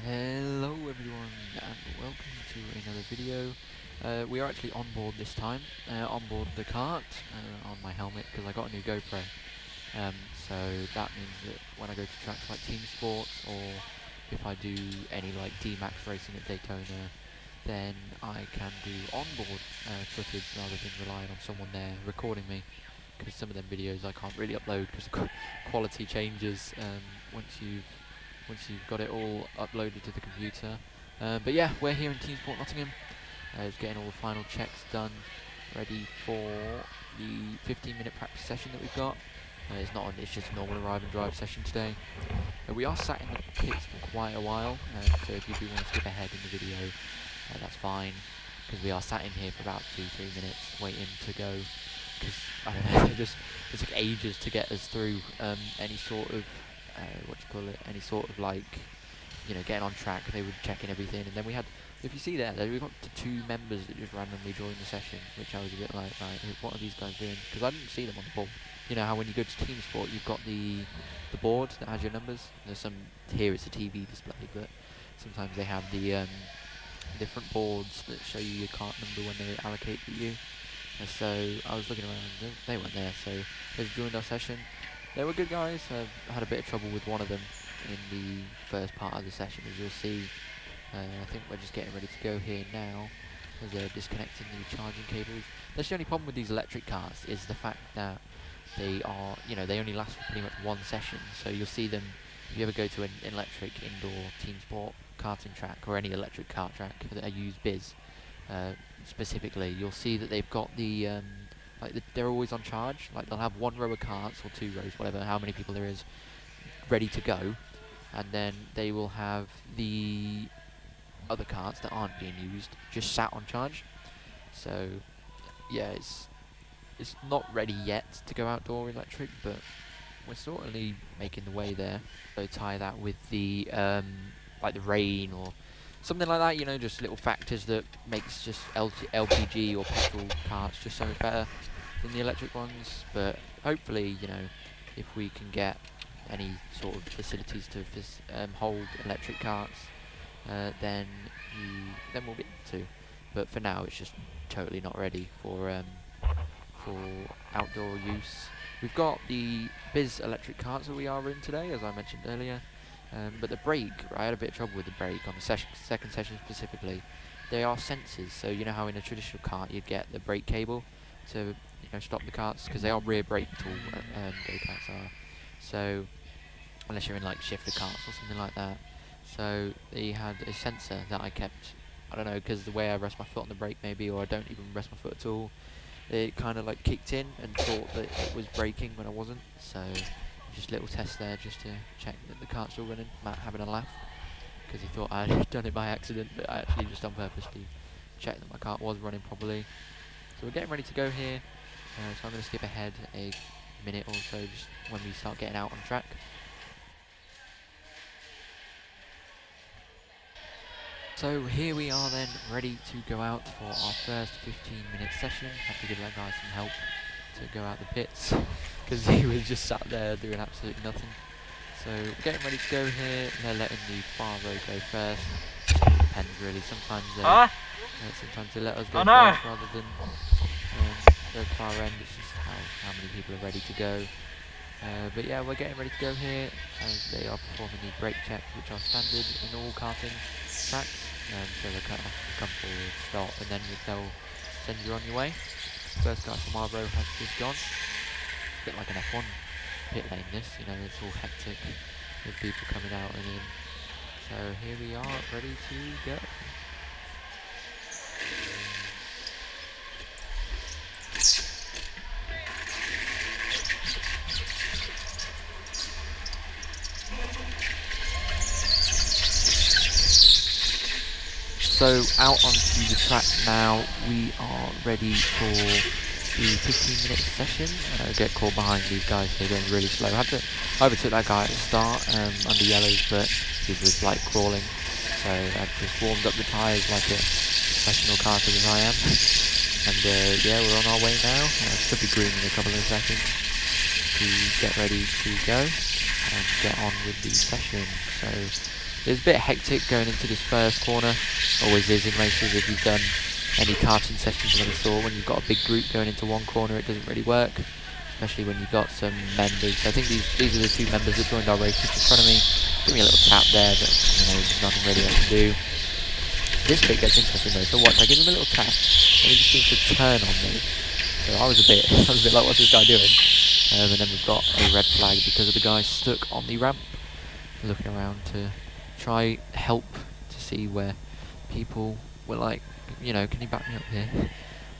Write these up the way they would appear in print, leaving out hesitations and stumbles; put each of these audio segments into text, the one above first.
Hello everyone and welcome to another video. We are actually on board this time, on board the kart, on my helmet because I got a new GoPro. So that means that when I go to tracks like Teamsport or if I do any like D-Max racing at Daytona, then I can do onboard footage rather than relying on someone there recording me, because some of them videos I can't really upload because the quality changes once you've got it all uploaded to the computer. But yeah, we're here in Teamsport Nottingham, just getting all the final checks done, ready for the 15-minute practice session that we've got. It's just a normal arrive and drive session today. We are sat in the pits for quite a while, so if you do want to skip ahead in the video, that's fine, because we are sat in here for about 2-3 minutes waiting to go, because I don't know, it took ages to get us through any sort of any sort of like, getting on track. They were checking everything, and then we had, if you see there, we got the 2 members that just randomly joined the session, which I was a bit like, right, what are these guys doing? Because I didn't see them on the board. You know how when you go to Teamsport, you've got the board that has your numbers. There's some here, it's a TV display, but sometimes they have the different boards that show you your cart number when they allocate to you. And so I was looking around, they weren't there, so they joined our session. They were good guys. I had a bit of trouble with one of them in the first part of the session, as you'll see. I think we're just getting ready to go here now, as they're disconnecting the charging cables. That's the only problem with these electric cars, is the fact that they are, they only last for pretty much one session. So you'll see them, if you ever go to an electric indoor team sport karting track, or any electric kart track that use Biz specifically, you'll see that they've got the they're always on charge. Like, they'll have 1 row of carts, or 2 rows, whatever, how many people there is, ready to go, and then they will have the other carts that aren't being used just sat on charge. So yeah, it's not ready yet to go outdoor electric, but we're certainly making the way there. So tie that with the like the rain or something like that, just little factors that makes just LPG or petrol carts just so much better than the electric ones. But hopefully, if we can get any sort of facilities to hold electric carts, then we'll be able to. But for now, it's just totally not ready for outdoor use. We've got the Biz electric carts that we are in today, as I mentioned earlier. But the brake, I had a bit of trouble with the brake on the second session specifically. They are sensors, so you know how in a traditional cart you'd get the brake cable to stop the carts, because they are rear brake tool, go-karts are. So unless you're in like shifter carts or something like that. So they had a sensor that I kept, I don't know, because the way I rest my foot on the brake maybe, or I don't even rest my foot at all, it kind of like kicked in and thought that it was braking when I wasn't. So just a little test there just to check that the cart's still running. Matt having a laugh because he thought I had done it by accident, but I actually just on purpose to check that my cart was running properly. So we're getting ready to go here, so I'm going to skip ahead a minute or so just when we start getting out on track. So here we are then, ready to go out for our first 15-minute session. Have to give that guy some help to go out the pits, because he was just sat there doing absolutely nothing. So getting ready to go here. They're letting the far row go first. It depends really. Sometimes they let us go first rather than the far end. It's just how many people are ready to go. But yeah, we're getting ready to go here, as they are performing the brake checks, which are standard in all karting tracks. So they'll come forward, stop, and then they'll send you on your way. First guy from our row has just gone. It's a bit like an F1 pit lane this, it's all hectic with people coming out and in. So here we are, ready to go. So out onto the track now, we are ready for the 15-minute session. Get caught behind these guys, they're going really slow. I overtook that guy at the start under yellows, but he was like crawling. So I just warmed up the tyres like a professional karter as I am. And yeah, we're on our way now. Should be green in a couple of seconds to get ready to go and get on with the session. So It was a bit hectic going into this first corner. Always is in races. If you've done any karting sessions of any sort, when you've got a big group going into one corner, it doesn't really work. Especially when you've got some members. I think these are the 2 members that joined our race just in front of me. Give me a little tap there, but there's nothing really I can do. This bit gets interesting though. So watch, I give him a little tap, and he just seems to turn on me. So I was a bit like, what's this guy doing? And then we've got a red flag because of the guy stuck on the ramp, looking around to try help to see where people were like, can you back me up here?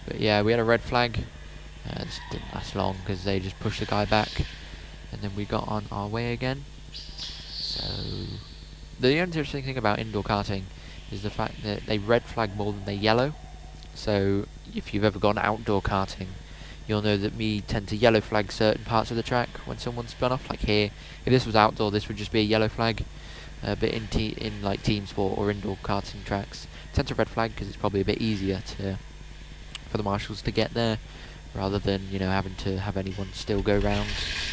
But yeah, we had a red flag. This didn't last long because they just pushed the guy back, and then we got on our way again. So the interesting thing about indoor karting is the fact that they red flag more than they yellow. So if you've ever gone outdoor karting, you'll know that we tend to yellow flag certain parts of the track when someone's spun off. Like here, if this was outdoor, this would just be a yellow flag. But in like team sport or indoor karting tracks, tend to red flag because it's probably a bit easier for the marshals to get there, rather than having to have anyone still go round.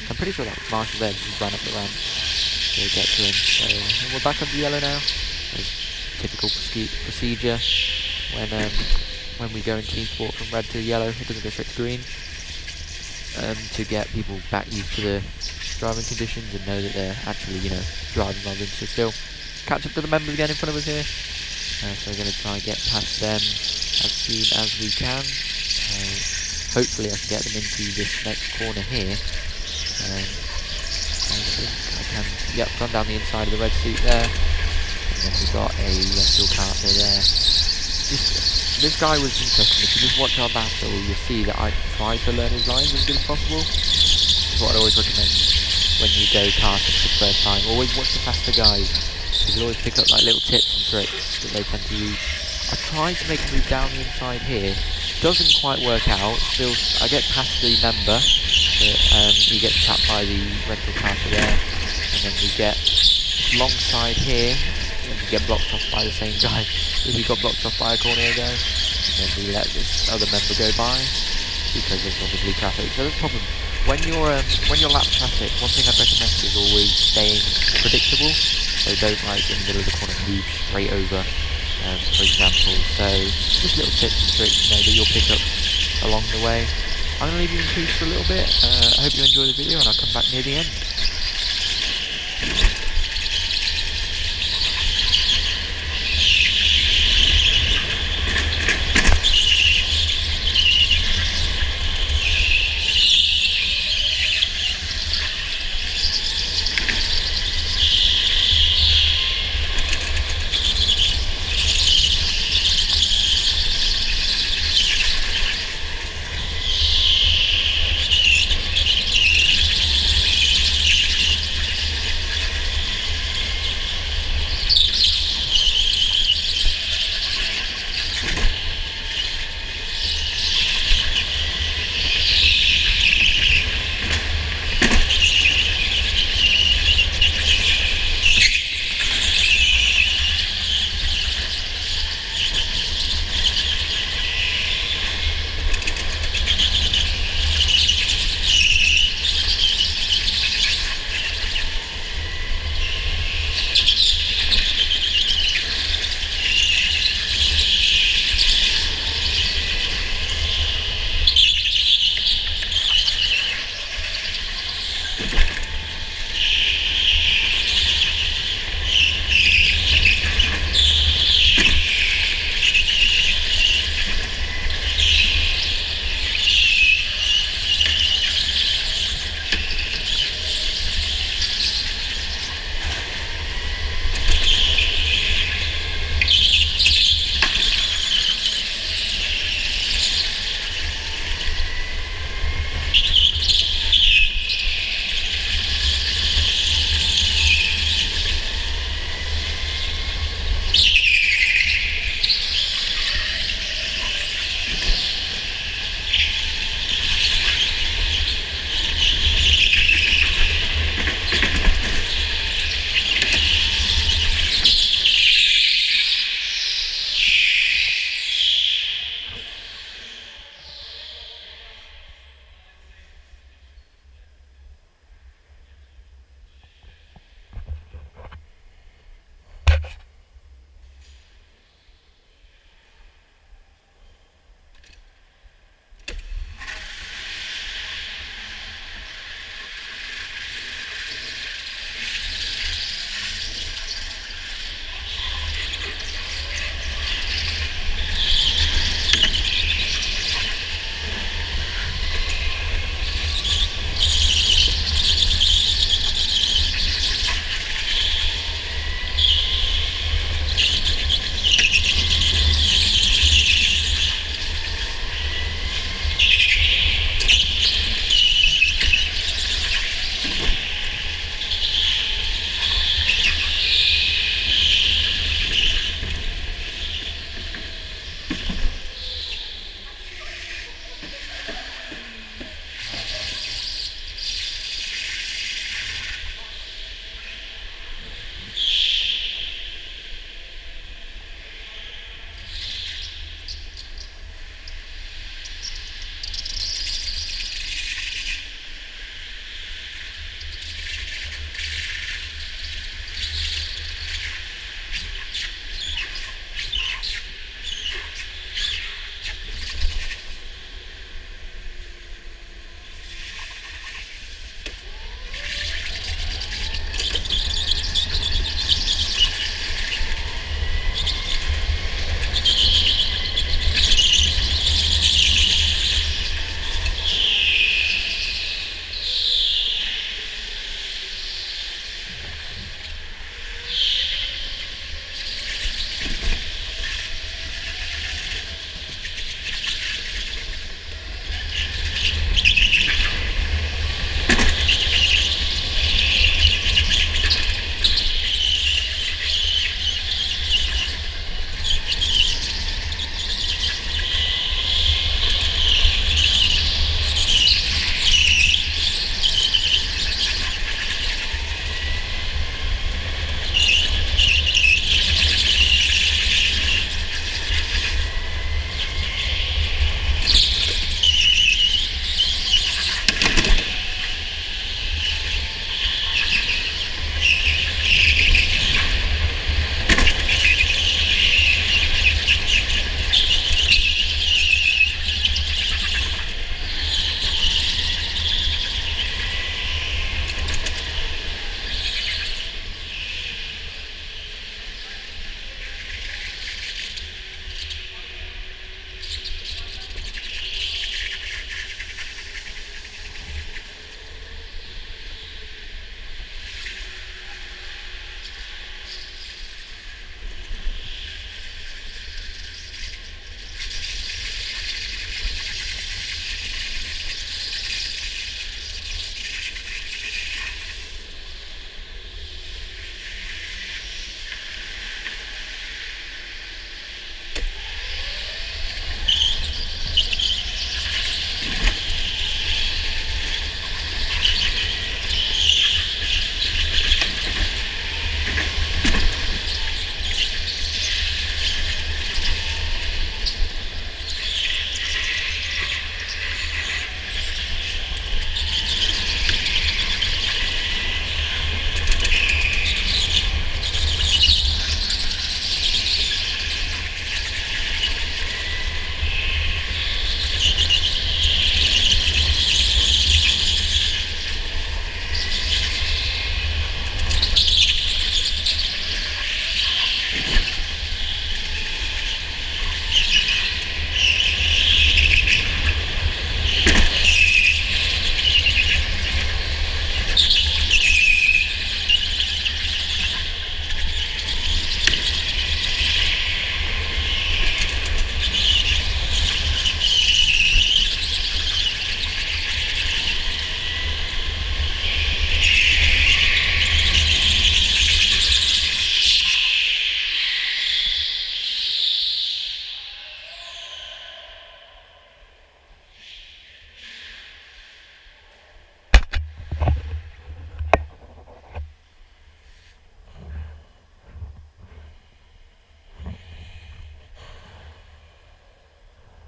I'm pretty sure that marshal there just ran up the ramp to get to him. So we're back under yellow now. There's typical procedure when we go in team sport from red to yellow. It doesn't go straight to green. To get people back used to the driving conditions and know that they're actually driving rather than sit still. Catch up to the members again in front of us here. So we're going to try and get past them as soon as we can. Hopefully I can get them into this next corner here. I think I can. Yep, gone down the inside of the red suit there. And then we've got a rental partner there. This guy was interesting. If you just watch our battle, you'll see that I try to learn his lines as good as possible. That's what I always recommend when you go karting for the first time. Always watch the faster guys, because you'll always pick up like little tips and tricks that they tend to use. I tried to make a move down the inside here. Doesn't quite work out. Still, I get past the member, but he gets tapped by the rental carter there, and then we get long side here, and we get blocked off by the same guy. He got blocked off by a corner ago, and then we let this other member go by because there's obviously traffic. So there's a problem when you're lap traffic. One thing I'd recommend is always staying predictable. So don't in the middle of the corner move straight over. For example, so just little tips and tricks that you'll pick up along the way. I'm going to leave you in peace for a little bit. I hope you enjoy the video, and I'll come back near the end.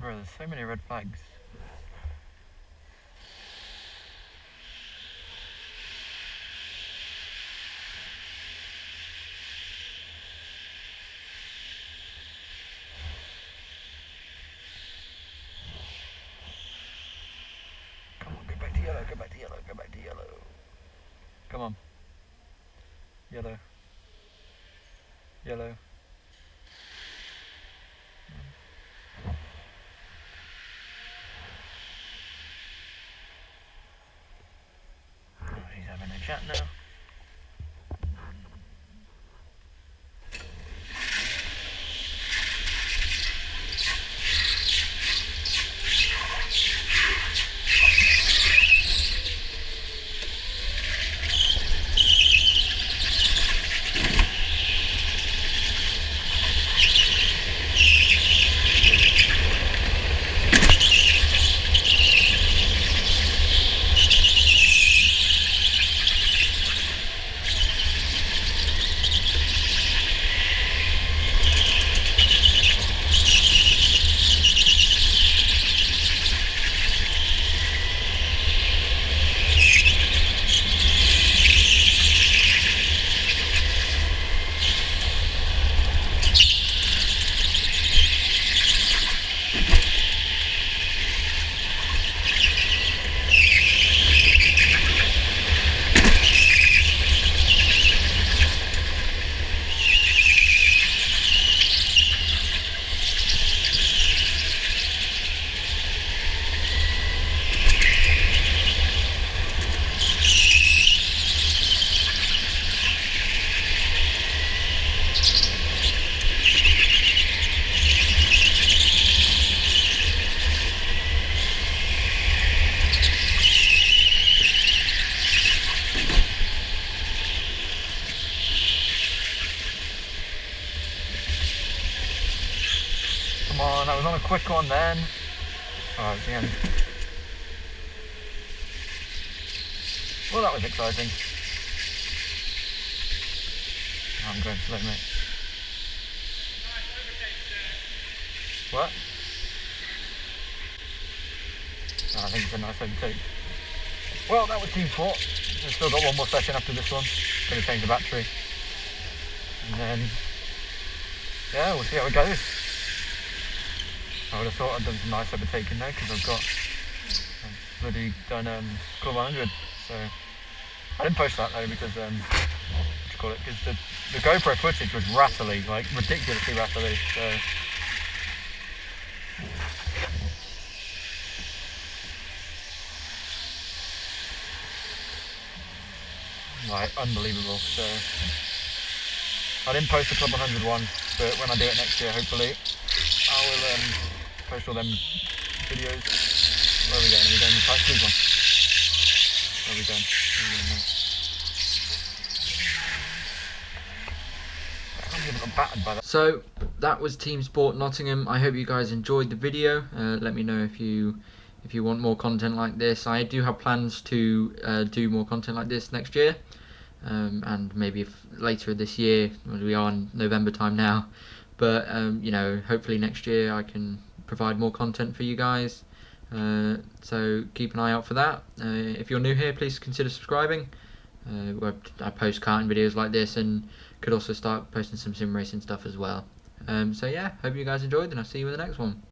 Bro, there's so many red flags. Come on, go back to yellow, go back to yellow, go back to yellow. Come on. Yellow. Yellow. Oh, he's having a chat now. Come on, I was on a quick one then. Oh, it's the end. Well, that was exciting. Oh, I'm going slow, mate. What? Oh, I think it's a nice overtake. Well, that was Teamsport. We've still got one more session after this one. Going to change the battery. And then, yeah, we'll see how it goes. I would have thought I'd done some nice overtaking there because I've got bloody done Club 100. So I didn't post that though because what do you call it? Because the GoPro footage was rattly, like ridiculously rattly. So like unbelievable. So I didn't post the Club 100 one, but when I do it next year, hopefully I will post all them videos. Where are we going? Are we going to the Type 2 one? Where are we going? I got battered by that. So that was Teamsport Nottingham. I hope you guys enjoyed the video. Let me know if you want more content like this. I do have plans to do more content like this next year, and maybe if later this year. We are in November time now, but you know, hopefully next year I can provide more content for you guys. So keep an eye out for that. If you're new here, please consider subscribing. I post karting videos like this and could also start posting some sim racing stuff as well. So yeah, hope you guys enjoyed, and I'll see you in the next one.